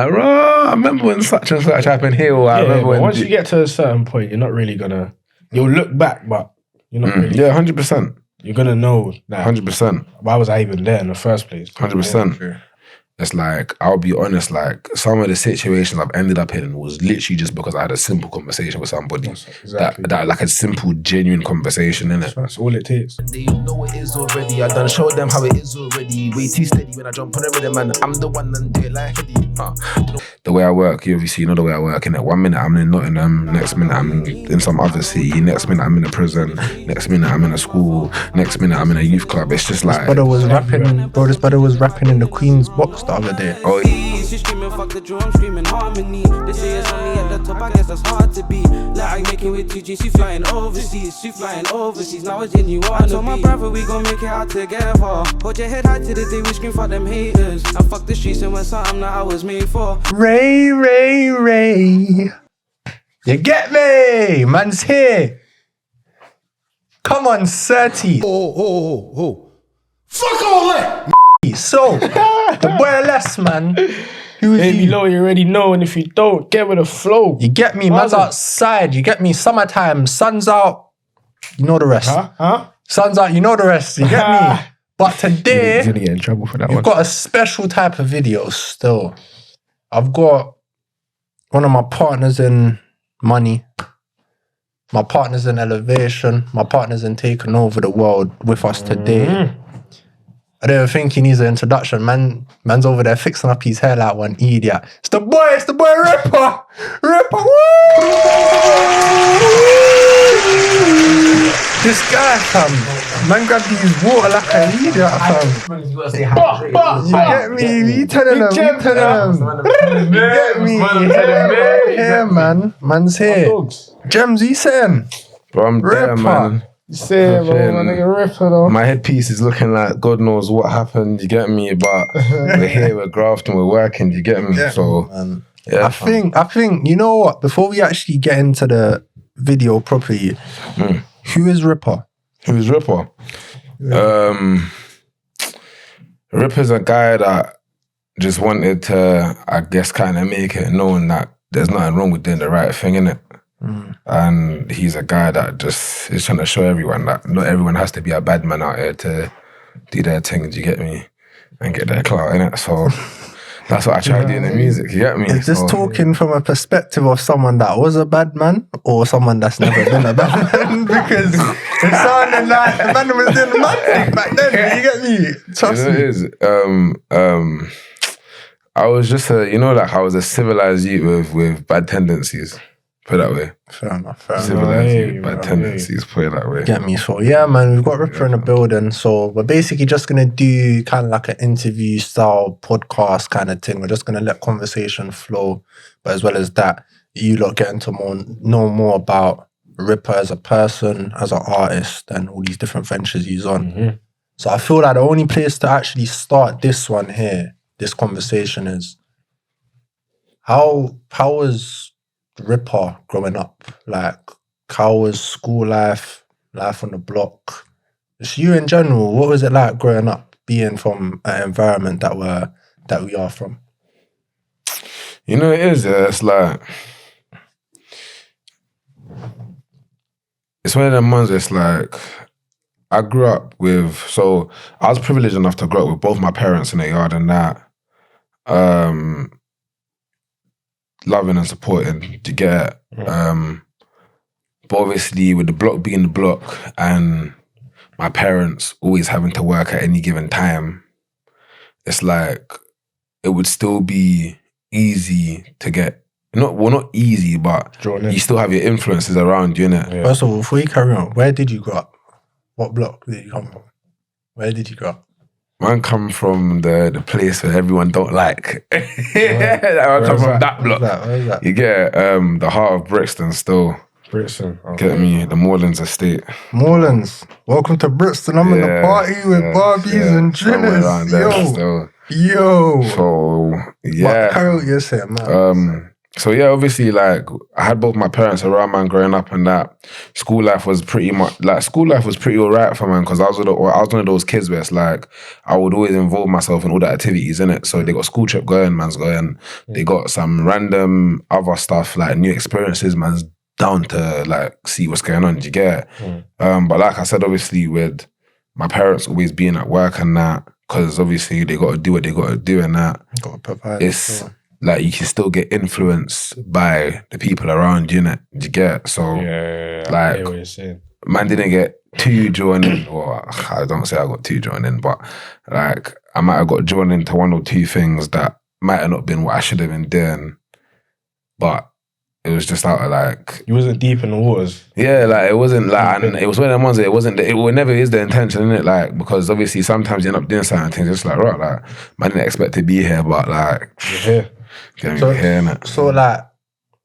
I remember when such and such happened here. Or I remember when once you get to a certain point, you're not really gonna. You'll look back, but you're not really. Yeah, 100%. You're gonna know that. 100%. Why was I even there in the first place? 100%. It's like, I'll be honest, like some of the situations I've ended up in was literally just because I had a simple conversation with somebody. Exactly. That like a simple, genuine conversation, innit? That's all it takes. They know it is already. I done showed them how it is already. Way too steady when I jump on the rhythm, man. I'm the one and do it like Eddie. The way I work, you obviously know the way I work, innit? 1 minute I'm in Nottingham, next minute I'm in some other city, next minute I'm in a prison, next minute I'm in a school, next minute I'm in a youth club. It's just like... This brother was rapping in the Queen's box the other day. Oh, She's screaming, fuck the drum, I'm screaming harmony. They say it's only at the top, I guess that's hard to be. Like making with 2G, she flying overseas, now it's in you wanna be. I told my brother we gon' make it out together. Hold your head high to the day we scream for them haters. I fuck the streets and when something that I was made for. Ray. You get me? Man's here. Come on, 30. Oh. Fuck all that! So, the boy less, man. Who is If he? you know, you already know, and if you don't, get with the flow. You get me? Man's outside. You get me? Summertime, sun's out. You know the rest. Huh? Sun's out. You know the rest. You get me? But today, You're gonna get in trouble for that you've one. got a special type of video still. I've got one of my partners in money, my partners in elevation, my partners in taking over the world with us today. I don't even think he needs an introduction. Man's over there fixing up his hair like one idiot. It's the boy Rippa! Rippa, woo! This guy, fam. Man grabbed his water like an idiot, fam. You get me? You telling him? You get me? Here, man. Man's here. Gems, he saying? bro, I'm there, man. Say, bro, my nigga Rippa, though. My headpiece is looking like God knows what happened, you get me? But we're here, we're grafting, we're working, you get me? Yeah, so, man. yeah. I think, you know what? Before we actually get into the video properly, who is Rippa? Who's Rippa? Rippa's a guy that just wanted to, I guess, kind of make it known that there's nothing wrong with doing the right thing, innit? And he's a guy that just is trying to show everyone that not everyone has to be a bad man out here to do their thing, do you get me? And get their clout, innit? So that's what I try to do in the music, you get me? Is this talking from a perspective of someone that was a bad man or someone that's never been a bad man? Because it sounded like the man was doing the man thing back then, you get me? Trust me. It is. I was just I was a civilized youth with bad tendencies. Put it that way. Fair enough. Civilized youth, bad tendencies, put it that way. Get me? So yeah, man, we've got Rippa in the building. So we're basically just gonna do kind of like an interview style podcast kind of thing. We're just gonna let conversation flow, but as well as that, you lot getting to know more about Rippa as a person, as an artist, and all these different ventures he's on. So I feel like the only place to actually start this one here, this conversation, is how was Rippa growing up? Like, how was school life on the block? Just you in general, what was it like growing up, being from an environment that we are from? You know, it is. It's like, it's one of them ones. It's like, I grew up with, so I was privileged enough to grow up with both my parents in the yard and that. Loving and supporting to get but obviously with the block being the block and my parents always having to work at any given time, it's like it would still be easy to get not easy, but you still have your influences around you, innit? Yeah. First of all, before you carry on, where did you grow up? What block did you come from? Where did you grow up? Man come from the place where everyone don't like. I come from that block. Where's that? You get the heart of Brixton still. Brixton. Get me, the Moorlands estate. Moorlands. Welcome to Brixton. I'm in the party with Barbies and Drinners. Yo. So, yeah. What carry what you're saying, man? So yeah, obviously, like I had both my parents around, man, growing up, and that school life was pretty alright for man, because I was one of those kids where it's like I would always involve myself in all the activities in it. So they got school trip going, man's going. They got some random other stuff like new experiences, man's down to like see what's going on. Do you get it? But like I said, obviously with my parents always being at work and that, because obviously they got to do what they got to do and that. Got to provide. It's like you can still get influenced by the people around you, innit? Do you get? So, I hear what you're saying. Man didn't get too drawn in, or I don't say I got too drawn in, but like I might have got drawn into one or two things that might have not been what I should have been doing, but it was just out of like... You wasn't deep in the waters. Yeah, like it wasn't like, and it was one of them ones that it never is the intention, innit? Like, because obviously sometimes you end up doing certain things, it's like, right, like, man didn't expect to be here, but like... You're here. So like,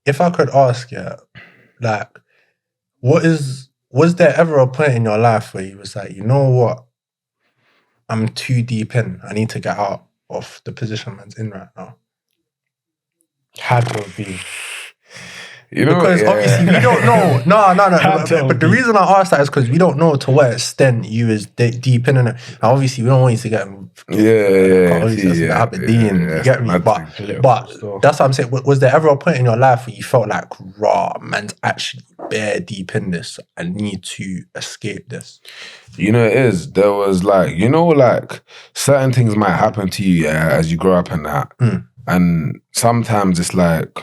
if I could ask, like, was there ever a point in your life where you was like, you know what, I'm too deep in, I need to get out of the position man's in right now? Had to be. You know, because obviously we don't know. No. But the reason I asked that is because we don't know to what extent you is deep in it. And obviously we don't want you to get obviously that's Aberdeen. You get me? But that's what I'm saying. Was there ever a point in your life where you felt like, raw, man's actually bare deep in this, I need to escape this? You know, it is. There was like, you know, like certain things might happen to you as you grow up and that. And sometimes it's like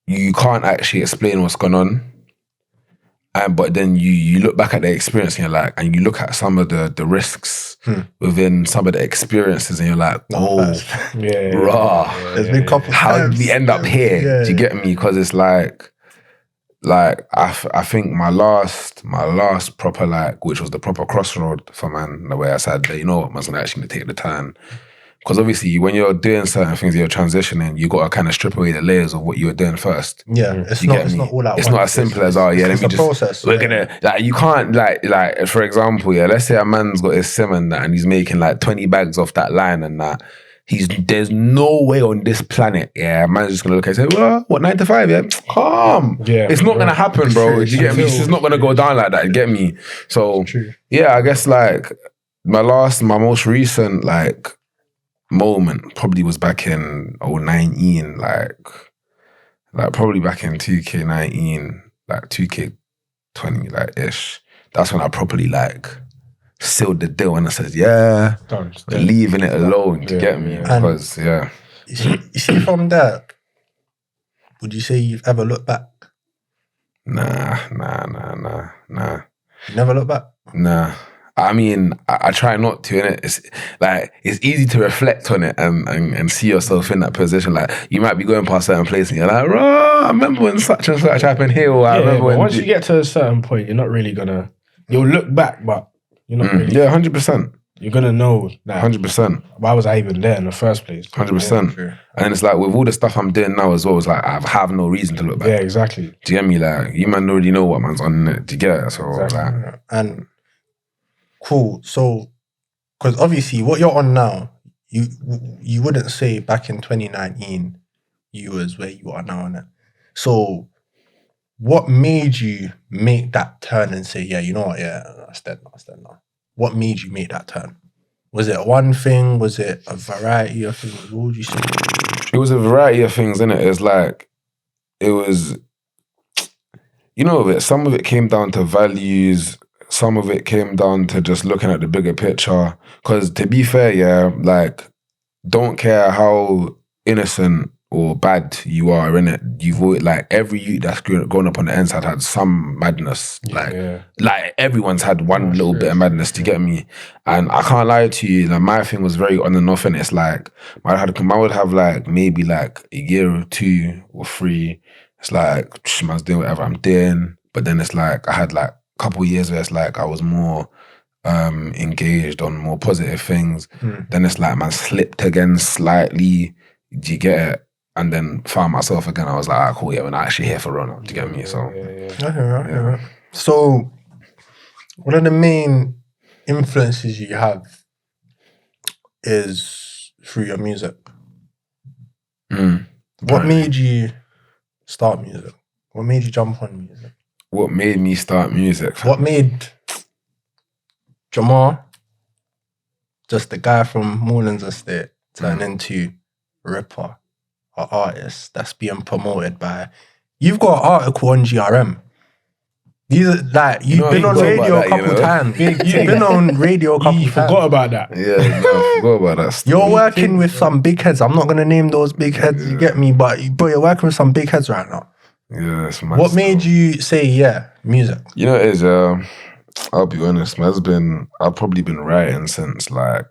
you can't actually explain what's going on. But then you look back at the experience and you're like, and you look at some of the risks within some of the experiences and you're like, raw. There's been a couple how times. did we end up here? Do you get me? Because it's like I think my last proper, like, which was the proper crossroad for man, the way I said that, you know what, man's gonna actually take the time. Because obviously, when you're doing certain things, you're transitioning, you got to kind of strip away the layers of what you were doing first. Yeah, it's not all that. It's not as simple as, let me just... process. We're going to... Like, you can't, like, for example, let's say a man's got his sim and that, and he's making, like, 20 bags off that line and that. There's no way on this planet, man's just going to look and say, well, what, 9 to 5, yeah? Calm. Yeah, it's not going to happen, bro. Do you get me? It's just not going to go down like that, you get me? So, yeah, I guess, like, my most recent, like, moment probably was back in 2019, like probably back in 2K19, like 2K20, like ish. That's when I properly like sealed the deal and I said, we're leaving it alone. To get me? Because you see from there, would you say you've ever looked back? Nah. You never look back? Nah. I mean, I try not to, innit? It's easy to reflect on it and see yourself in that position. Like, you might be going past certain places and you're like, I remember when such and such happened here. Or I remember when... Once you get to a certain point, you're not really gonna... You'll look back, but you're not really... Yeah, 100%. You're gonna know that... 100%. Why was I even there in the first place? 100%. And it's like, with all the stuff I'm doing now as well, it's like, I have no reason to look back. Yeah, exactly. Do you get me? Like, you man already know what man's on it. Do you get it? So, exactly. And... Cool. So, because obviously what you're on now, you wouldn't say back in 2019 you was where you are now, innit? So, what made you make that turn and say, you know what, that's dead now. What made you make that turn? Was it one thing? Was it a variety of things? What would you say? It was a variety of things, innit? It's like, it was, you know, some of it came down to values. Some of it came down to just looking at the bigger picture. Because to be fair, like, don't care how innocent or bad you are, innit? You've always, like, every youth that's grown up on the inside had some madness. Like everyone's had one little bit of madness, to get me. And I can't lie to you, like, my thing was very on and off, and it's like, I would have like maybe like a year or 2 or 3. It's like, man's doing whatever I'm doing. But then it's like, I had like couple of years where it's like I was more engaged on more positive things. Then it's like, man, slipped again slightly. Do you get it? And then found myself again. I was like, cool, we're not actually here for Rona. Do you get me? So, Okay. So, one of the main influences you have is through your music. What made you start music? What made you jump on music? What made me start music? What made Jamal, just the guy from Morelands Estate, turn into Rippa, an artist that's being promoted by... You've got an article on GRM. You've been on radio a couple times. You've been on radio a couple times. You forgot about that. Yeah, I forgot about that stuff. You're working with some big heads. I'm not going to name those big heads, you get me? But you're working with some big heads right now. Yeah, it's mad What stuff. made you say, yeah, music? You know, it is, I'll be honest, I've probably been writing since like,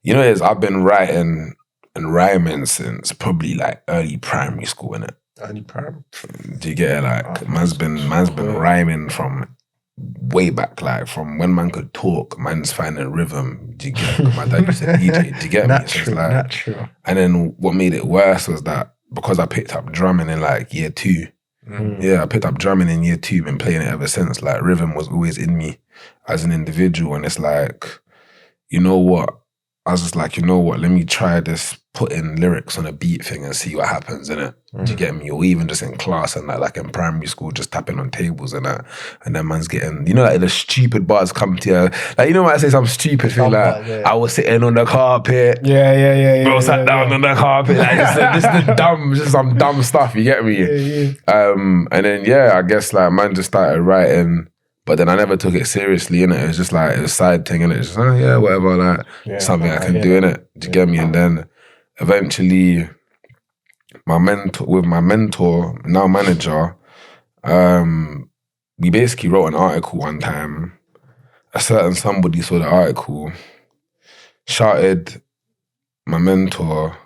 you know, it is, I've been writing and rhyming since probably like early primary school, innit? Early primary. Do you get it? Like, man's been rhyming from way back, like from when man could talk, man's finding rhythm. Do you get it? My dad used to DJ, do you get me? So it's like, Natural. and then what made it worse was that because I picked up drumming in like year 2. Yeah, I picked up drumming in year 2, been playing it ever since. Like, rhythm was always in me as an individual. And it's like, you know what? I was just like, you know what? Let me try this putting lyrics on a beat thing and see what happens, innit? Do you get me? Or even just in class and like in primary school, just tapping on tables and that. And then man's getting, you know, like the stupid bars come to you. Like, you know when I say some stupid thing, like, I was sitting on the carpet. Yeah. Bro sat down on the carpet. Like, this is the dumb, just some dumb stuff, you get me? And then, yeah, I guess like man just started writing. But then I never took it seriously, innit? It was just like a side thing, innit? Just, yeah, whatever, like, something I can do, innit? Do you get me? And then eventually, my mentor, now manager, we basically wrote an article one time. A certain somebody saw the article, shouted my mentor,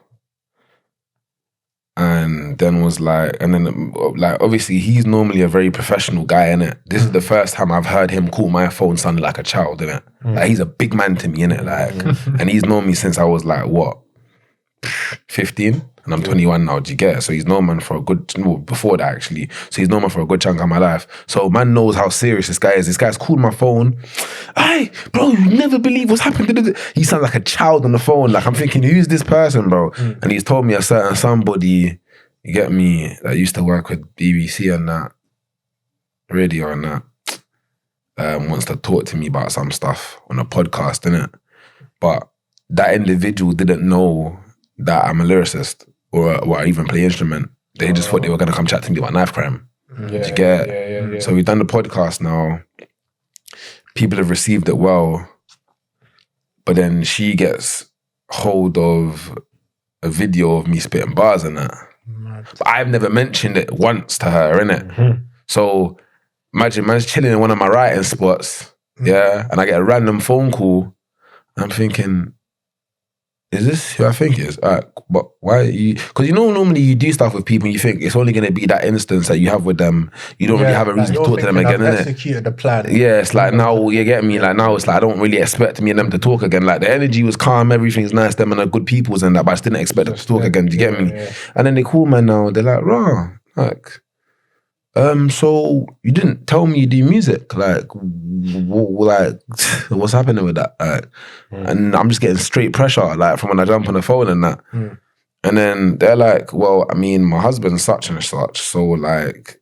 and then was like, and then like, obviously he's normally a very professional guy, innit? This is the first time I've heard him call my phone sounding like a child, innit? Like, he's a big man to me, innit? Like, and he's known me since I was like, what, 15? And I'm 21 now, do you get it? So he's known man for a good, no, before that actually. So he's known man for a good chunk of my life. So man knows how serious this guy is. This guy's called my phone. Hey, bro, you never believe what's happened. He sounds like a child on the phone. Like, I'm thinking, who's this person, bro? And he's told me a certain somebody, you get me, that used to work with BBC and that, radio and that, wants to talk to me about some stuff on a podcast, innit? But that individual didn't know that I'm a lyricist or I even play instrument. They just thought they were going to come chat to me about knife crime. Did you get it? Yeah. So we've done the podcast now. People have received it well. But then she gets hold of a video of me spitting bars and that. But I've never mentioned it once to her, innit? So imagine man's chilling in one of my writing spots, yeah, and I get a random phone call. I'm thinking, is this who I think it is? But why are you... Because you know normally you do stuff with people and you think it's only going to be that instance that you have with them. You don't really have a reason to talk to them again, innit? Executed the plan. Yeah, it's like now, you get me? Like now it's like I don't really expect me and them to talk again. Like the energy was calm, everything's nice, them and the good peoples and that, but I just didn't expect them to talk again, do you get me? And then they call man now, they're like, rah, like... so you didn't tell me you do music, like what's happening with that? And I'm just getting straight pressure, like from when I jump on the phone and that. And then they're like, well, I mean, my husband's such and such, so like,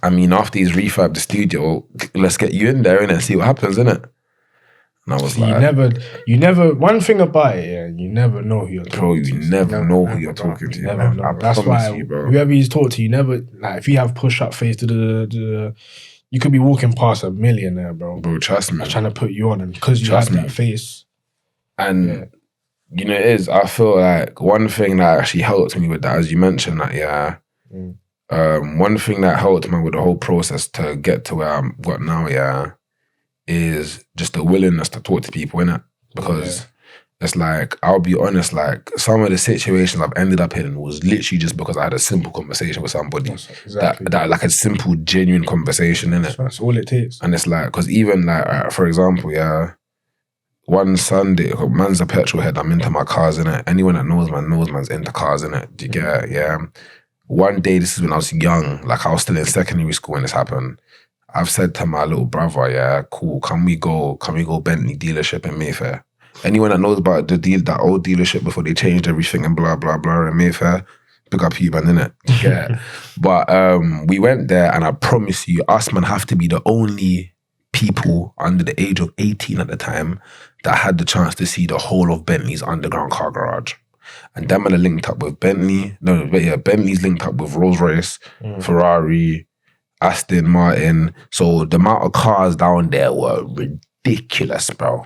I mean, after he's refurbed the studio, let's get you in there and see what happens, innit? And I was So like, you never. One thing about it, yeah, you never know who you're talking bro, to. you never know who you're talking to. You never know. I That's promise why you, bro. whoever you talk to, you never like. If you have push-up face, you could be walking past a millionaire, bro. Bro, trust me. They're trying to put you on, and because you Trust have me. that face, And you know, it is, I feel like one thing that actually helped me with that, as you mentioned that, yeah, one thing that helped me with the whole process to get to where I'm got now, yeah, is just the willingness to talk to people, innit? Because it's like, I'll be honest, like some of the situations I've ended up in was literally just because I had a simple conversation with somebody. exactly. That like a simple, genuine conversation, innit? That's all it takes. And it's like, because even like, for example, yeah, one Sunday, man's a petrol head, I'm into my cars, innit? Anyone that knows man's into cars, innit? Do you get it? Yeah. One day, this is when I was young, like I was still in secondary school when this happened. I've said to my little brother, yeah, cool, can we go Bentley dealership in Mayfair? Anyone that knows about that old dealership before they changed everything and blah, blah, blah, in Mayfair, pick up you, man, innit? Yeah. But we went there, and I promise you, us, man, have to be the only people under the age of 18 at the time that had the chance to see the whole of Bentley's underground car garage. And them are linked up with Bentley's linked up with Rolls-Royce, Ferrari, Aston Martin. So the amount of cars down there were ridiculous, bro.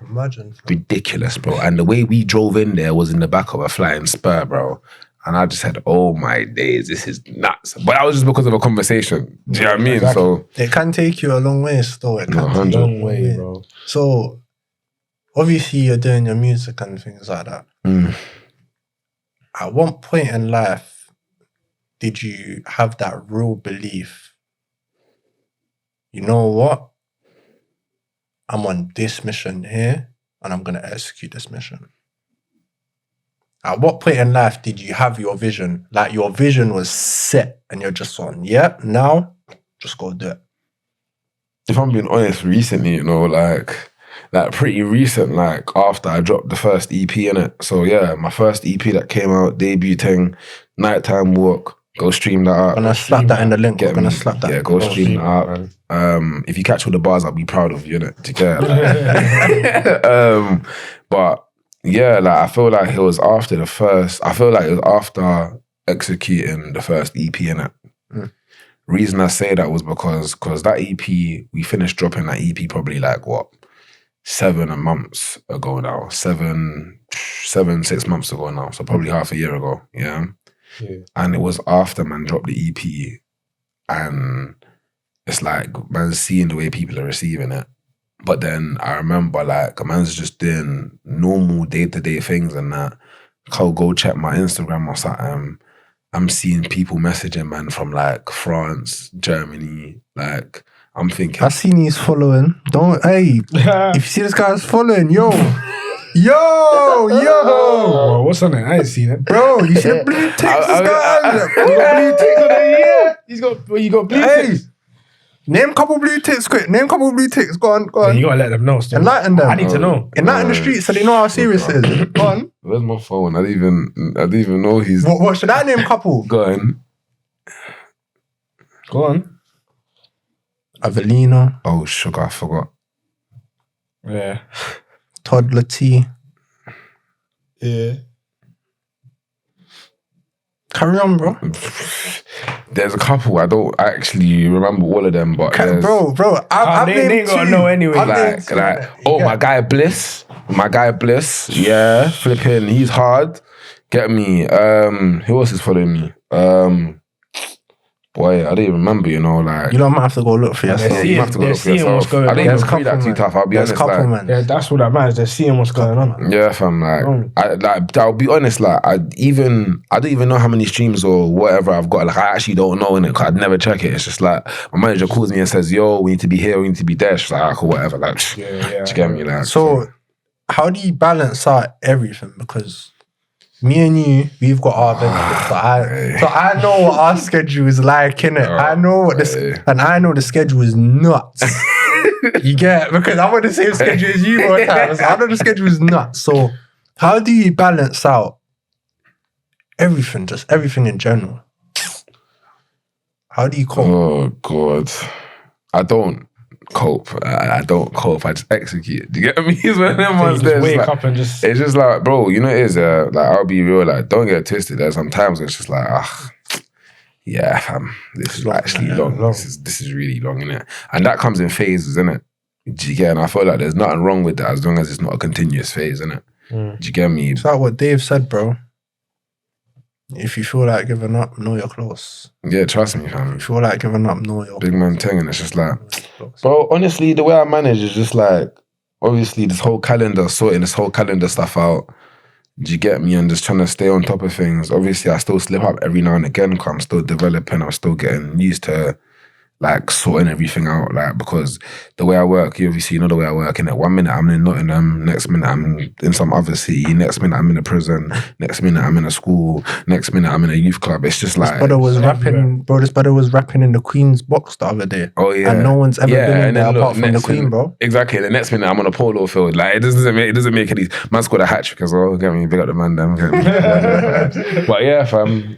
Imagine. Ridiculous, bro. And the way we drove in there was in the back of a flying spur, bro. And I just said, oh my days, this is nuts. But that was just because of a conversation. Do you know what I mean? Exactly. So it can take you a long way still. It can take you a 100. long way, bro. So obviously you're doing your music and things like that. At what point in life did you have that real belief? You know what? I'm on this mission here and I'm going to execute this mission. At what point in life did you have your vision? Like your vision was set and you're just on, now just go do it. If I'm being honest, recently, you know, like pretty recent, like after I dropped the first EP in it. So yeah, my first EP that came out, debuting, Nighttime Walk, go stream that out. I'm gonna slap that in the link. Get We're gonna me. slap that. Yeah, go stream that out. Man. If you catch all the bars, I'll be proud of you, innit? Do you get it? But yeah, like I feel like it was after executing the first EP in it. Reason I say that was because that EP, we finished dropping that EP probably like what? 7 months ago now. 6 months ago now. So probably half a year ago. Yeah. And it was after man dropped the EP, and it's like man's seeing the way people are receiving it. But then I remember like man's just doing normal day-to-day things and that. I'll go check my Instagram or something. I'm seeing people messaging man from like France, Germany, like I'm thinking. I seen he's following. If you see this guy's following, yo. Oh, what's on it? I ain't seen it. Bro, you see the blue ticks? This guy Blue ticks on it, yeah. You got blue ticks. Name a couple blue ticks quick. Name a couple blue ticks. Go on. You gotta let them know. Still. Enlighten them. I need to know. Enlighten the streets so they know how serious it is. Go on. Where's my phone? I didn't even know he's... What should I name a couple? Go on. Go on. Avelina. Oh, sugar, I forgot. Yeah. Toddler T. Yeah. Carry on, bro. There's a couple, I don't actually remember all of them, but Bro, I've they named gotta two. know anyway. My guy Bliss, yeah, flipping, he's hard. Get me. Who else is following me? Boy, I don't even remember, you know, like... You might have to go look for yourself. You have to go look for yourself. I didn't even read that too tough, I'll be honest. Man. Yeah, that's what that matters. They're seeing what's going on. Yeah, fam, I'll be honest, like, I don't even know how many streams or whatever I've got. Like, I actually don't know, innit, because I'd never check it. It's just like, my manager calls me and says, yo, we need to be here, we need to be there. She's like, cool, whatever, like, do you get me? Like, so, how do you balance out everything? Because me and you, we've got our benefits. So I know what our schedule is like, innit? I know what and I know the schedule is nuts. You get it? Because I'm on the same schedule as you all the time. So I know the schedule is nuts. So how do you balance out everything, just everything in general? How do you cope? Oh, God. I don't cope. I don't cope. I just execute. Do you get me? It's one of them ones there. Wake up and just... It's just like, bro, you know it is, like, I'll be real, like, don't get twisted. There's sometimes it's just like, yeah, fam, this is actually long. This is really long, innit? And that comes in phases, innit? Do you get? And I feel like there's nothing wrong with that as long as it's not a continuous phase, innit? Do you get me? It's like what Dave said, bro. If you feel like giving up, know you're close. Yeah, trust me, fam. If you feel like giving up, know you're big man thing, and it's just like, bro, honestly, the way I manage is just like, obviously, sorting this whole calendar stuff out. Do you get me? And just trying to stay on top of things. Obviously, I still slip up every now and again because I'm still developing. I'm still getting used to like sorting everything out, like because the way I work, you obviously know the way I work. In it, 1 minute I'm in Nottingham, next minute I'm in some other city, next minute I'm in a prison, next minute I'm in a school, next minute I'm in a youth club. It's just like This brother was rapping in the Queen's box the other day. oh yeah, and no one's ever been in there apart from the next Queen, minute, bro. Exactly. The next minute I'm on a polo field. Like it doesn't make any. Man scored a hat trick as well. Get me, big up the man. Them. But yeah, fam.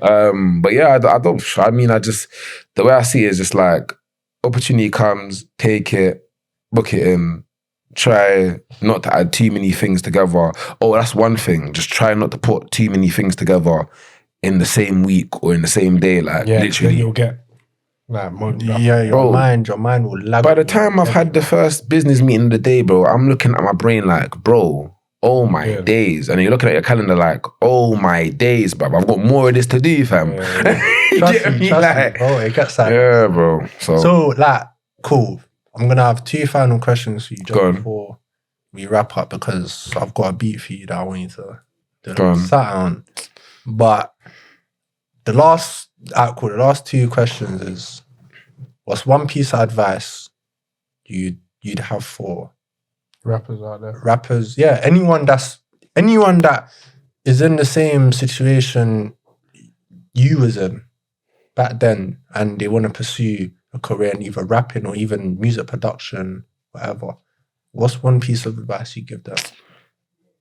But yeah, I don't. I mean, the way I see it is just like opportunity comes, take it, book it in, try not to add too many things together. Oh, that's one thing. Just try not to put too many things together in the same week or in the same day. Like literally, then you'll get like your mind will lag. By the time I've had the first business meeting of the day, bro, I'm looking at my brain like, bro, oh my days. And you're looking at your calendar like, oh my days, bruv. I've got more of this to do, fam. Trust me, bro. It gets that. Yeah, bro. So like, cool. I'm going to have 2 final questions for you just before we wrap up because I've got a beat for you that I want you to sat on. But the last 2 questions is, what's one piece of advice you'd have for rappers out there? Rappers, yeah. Anyone that is in the same situation you was in back then and they want to pursue a career in either rapping or even music production, whatever. What's one piece of advice you give them?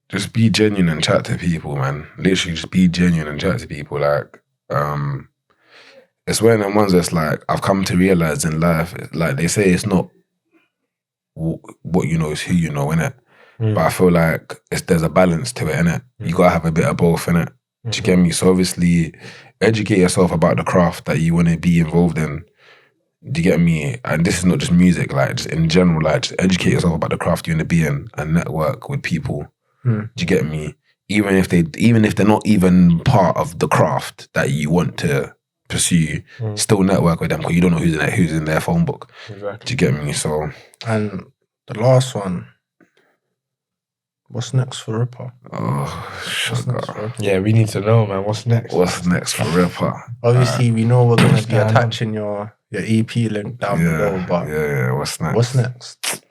Just be genuine and chat to people, man. Literally just be genuine and chat to people. Like, it's one of them ones that's like, I've come to realize in life, like they say it's not what you know is who you know, innit? But I feel like there's a balance to it, innit? You gotta have a bit of both, innit? Do you get me? So obviously, educate yourself about the craft that you want to be involved in. Do you get me? And this is not just music, like just in general, like just educate yourself about the craft you want to be in and network with people. Do you get me? Even if they're not even part of the craft that you want to pursue, still network with them because you don't know who's in their phone book. Exactly. Do you get me? So, and the last one, what's next for Rippa? Oh, sugar. Yeah, we need to know, man. What's next? What's next for Rippa? Obviously, we know we're going to be attaching your EP link down below, but yeah, what's next? What's next?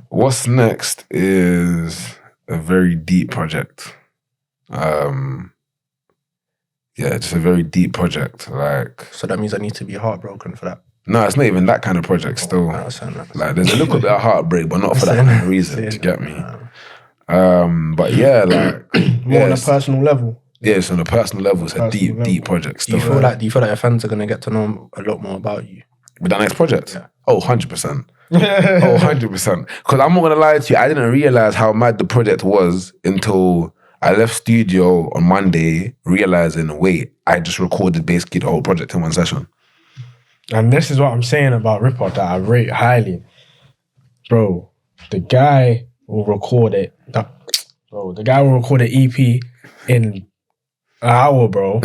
What's next is a very deep project. Yeah, just a very deep project. Like, so that means I need to be heartbroken for that. No, it's not even that kind of project. Still, like, there's a little bit of heartbreak, but not for that kind of reason. Do you get me? But yeah, like more on a personal level. Yeah, it's on a personal level. It's a deep project. Still. Do you feel like your fans are gonna get to know a lot more about you with that next project? Yeah. Oh, 100%. Oh, 100%. Because I'm not gonna lie to you, I didn't realize how mad the project was until I left studio on Monday, realizing, wait, I just recorded basically the whole project in one session. And this is what I'm saying about Rippa that I rate highly. Bro, the guy will record it. The guy will record an EP in an hour, bro.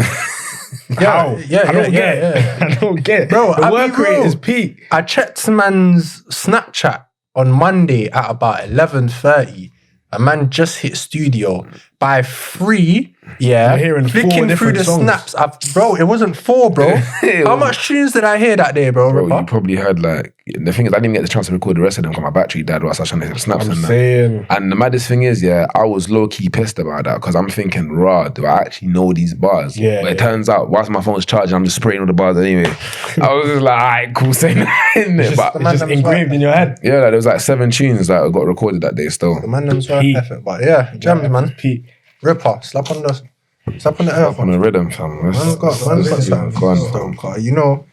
How? I don't get it. I don't get it. Bro, the work rate is peak. I checked man's Snapchat on Monday at about 11:30. A man just hit studio by 3. Yeah, hearing flicking through the songs. snaps. Bro, it wasn't 4, bro. How much tunes did I hear that day, bro? Bro, you probably heard like the thing is I didn't even get the chance to record the rest of them because my battery died whilst I was trying to hit snaps and that. And the maddest thing is, yeah, I was low key pissed about that because I'm thinking, raw, do I actually know these bars? Yeah. But it turns out whilst my phone's charging, I'm just spraying all the bars anyway. I was just like, alright, cool, saying that in there. But it's just engraved in your head. Yeah, like, there was like 7 tunes that got recorded that day still. The man them's worth effort, but yeah, jams, man. Peak. Rippa, slap on the earth. On the rhythm, fam. Man's got something. Go on, fam. You know,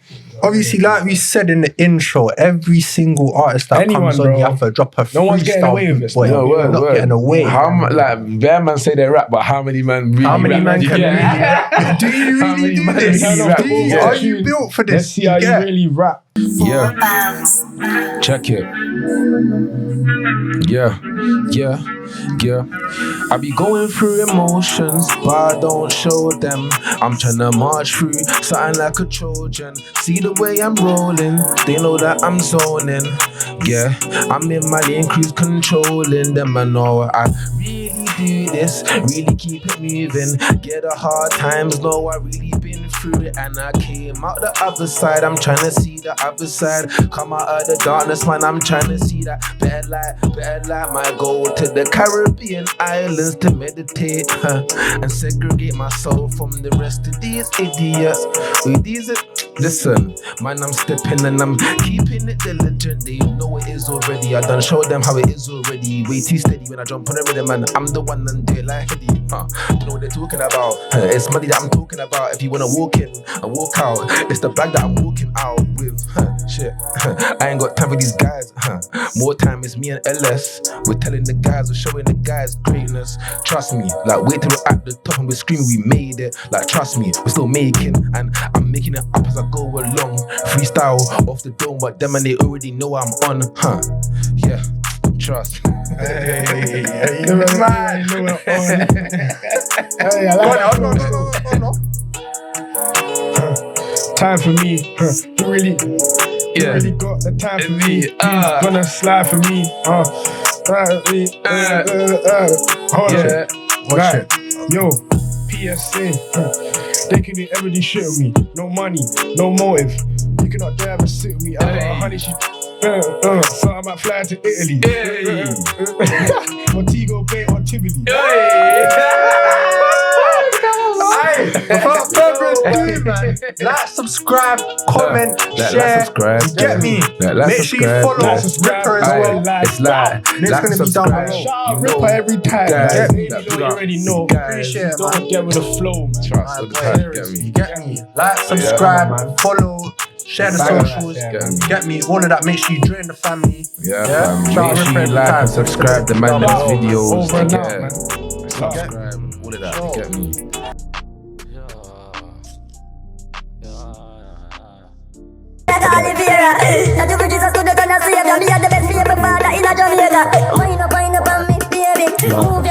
obviously, like we said in the intro, every single artist that comes on, you have to drop a freestyle. No one's getting away with this. Boy, we're not getting away. Like, bare man say they rap, but how many man really How many man can really rap? Do you How really many do man this? really rap? Yeah. Are you built for this? Let's see how you really rap. Yeah. Check it. Yeah. I be going through emotions, but I don't show them. I'm trying to march through something like a Trojan. See the way I'm rolling, they know that I'm zoning. Yeah, I'm in my lane, cruise controlling them. I know I really do this, really keep it moving. Get the hard times, know I really been through it, and I came out the other side. I'm trying to see the other side. Come out of the darkness, man, I'm trying to see that better light. Might go to the Caribbean islands to meditate, and segregate my soul from the rest of these idiots. Listen, man, I'm stepping and I'm keeping it diligent. They know it is already. I done show them how it is already. Way too steady when I jump on the rhythm, man. I'm the one and do it like Heady. Don't know what they're talking about. It's money that I'm talking about. If you wanna walk in and walk out, it's the bag that I'm walking out with. Shit, I ain't got time for these guys. More time it's me and LS. We're telling the guys, we're showing the guys greatness. Trust me, like wait till we're at the top and we're screaming we made it. Like trust me, we're still making, and I'm making it up as I go along. Freestyle off the dome, but them and they already know I'm on. Yeah, trust. Hey, man. No. Time for me. You really got the time for me. Gonna slide for me. Hold on. Watch it. Yo, PSA. They can do everything shit with me. No money, no motive. You cannot dare ever sit with me. I got a honey, she. So I might fly to Italy. Montego Bay or Tivoli. Without further ado, man, like, subscribe, comment, share. Subscribe. Get me. Make sure you follow Rippa as well. It's It's gonna be done by shout out Rippa every time. Get me. You already know. Appreciate it, man. Don't get with the flow, man. Trust all the time. Get me. You get me. Like, subscribe, follow, share the socials. Get me. All of that. Make sure you join the family. Yeah, Shout make out sure Rippa you every like time. and subscribe the man them's videos Over to and out, get man. subscribe, all of that to get me. That you bridges us to the gun and save ya. Me are the best people father in a Jamaica. Wind up on me, baby. Move